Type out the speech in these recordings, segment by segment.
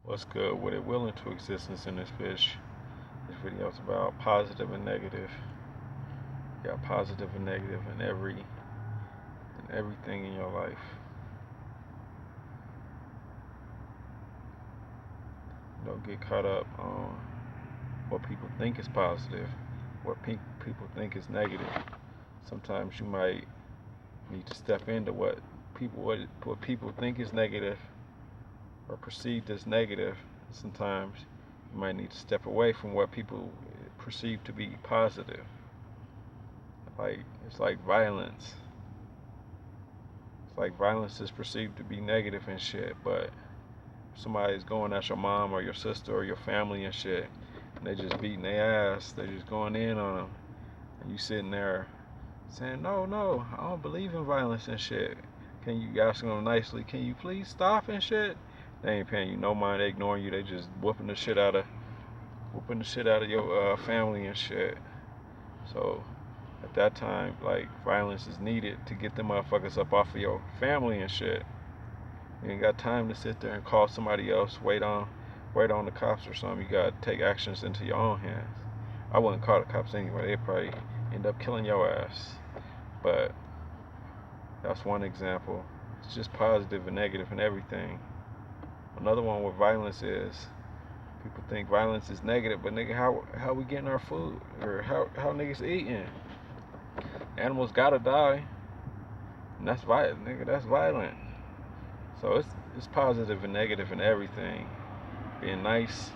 What's good with it? Will into existence in this fish. This video is about positive and negative. You got positive and negative in everything in your life. Don't get caught up on what people think is positive, what people think is negative. Sometimes you might need to step into what people think is negative or perceived as negative. Sometimes you might need to step away from what people perceive to be positive. Like it's like violence. It's like violence is perceived to be negative and shit, but somebody's going at your mom or your sister or your family and shit, and they just beating their ass. They just going in on them, and you sitting there saying, no, I don't believe in violence and shit. Can you asking them nicely? Can you please stop and shit? They ain't paying you no mind. They ignoring you. They just whooping the shit out of your family and shit. So at that time, like violence is needed to get them motherfuckers up off of your family and shit. You ain't got time to sit there and call somebody else, wait on the cops or something. You gotta take actions into your own hands. I wouldn't call the cops anyway. They'd probably end up killing your ass. But that's one example. It's just positive and negative and everything. Another one with violence is people think violence is negative, but nigga, how we getting our food or how niggas eating? Animals gotta die, and that's violent, nigga. That's violent. So it's positive and negative in everything. Being nice,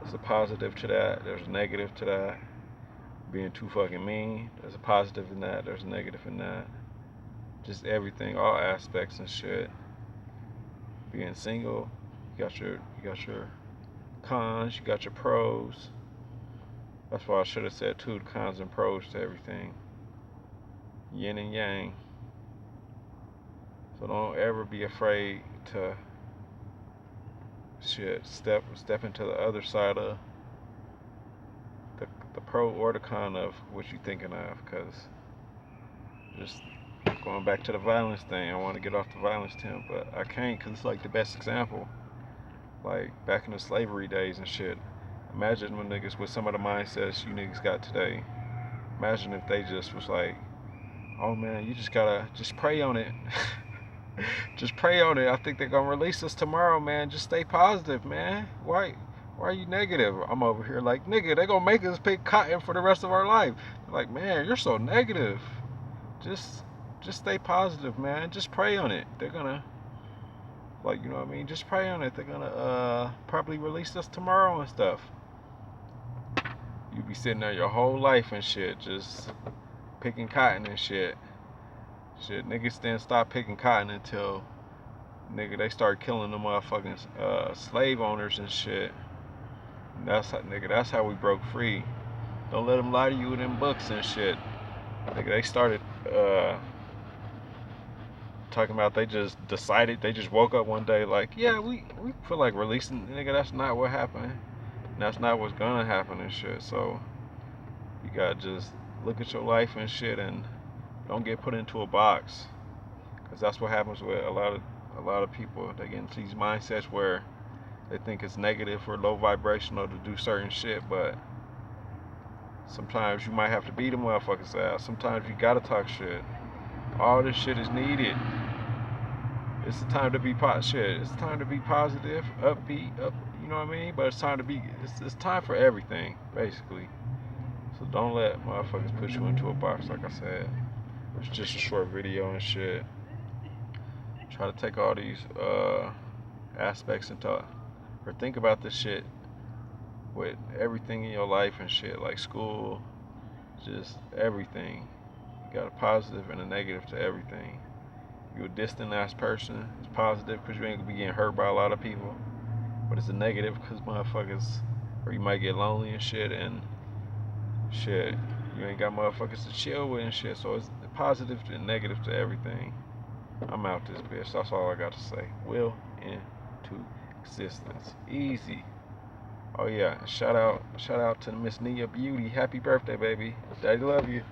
there's a positive to that. There's a negative to that. Being too fucking mean, there's a positive in that. There's a negative in that. Just everything, all aspects and shit. Being single, you got your cons, you got your pros. That's why I should have said too, the cons and pros to everything. Yin and yang. So don't ever be afraid to step into the other side of the pro or the con of what you're thinking of, because just going back to the violence thing, I want to get off the violence tip, but I can't because it's like the best example. Like back in the slavery days and shit. Imagine when niggas with some of the mindsets you niggas got today. Imagine if they just was like, oh man, you just gotta pray on it. Just pray on it. I think they're gonna release us tomorrow, man. Just stay positive, man. Why are you negative? I'm over here like, nigga, they gonna make us pick cotton for the rest of our life. They're like, man, you're so negative. Just stay positive, man. Just pray on it. They're gonna, like, you know what I mean? Just pray on it. They're gonna probably release us tomorrow and stuff. You be sitting there your whole life and shit, just picking cotton and shit. Shit, niggas didn't stop picking cotton until nigga they start killing the motherfucking slave owners and shit. And that's how we broke free. Don't let them lie to you in them books and shit. Nigga, they started talking about they just decided, they just woke up one day like, yeah, we feel like releasing. Nigga, that's not what happened. And that's not what's gonna happen and shit. So you gotta just look at your life and shit and don't get put into a box, because that's what happens with a lot of people. They get into these mindsets where they think it's negative or low vibrational to do certain shit, but sometimes you might have to beat them motherfuckers ass. Sometimes you gotta talk shit. All this shit is needed. It's the time to be shit. It's time to be positive, upbeat, you know what I mean? But it's time to be. It's time for everything, basically. So don't let motherfuckers put you into a box, like I said. It's just a short video and shit. Try to take all these aspects into, or think about this shit with everything in your life and shit, like school, just everything. You got a positive and a negative to everything. You're a distant ass person. It's positive because you ain't gonna be getting hurt by a lot of people, but it's a negative because motherfuckers, or you might get lonely and shit, and shit, you ain't got motherfuckers to chill with and shit. So it's positive and negative to everything. I'm out this bitch. That's all I got to say. Will into existence. Easy. Oh yeah. Shout out to Miss Nia Beauty. Happy birthday, baby. Daddy love you.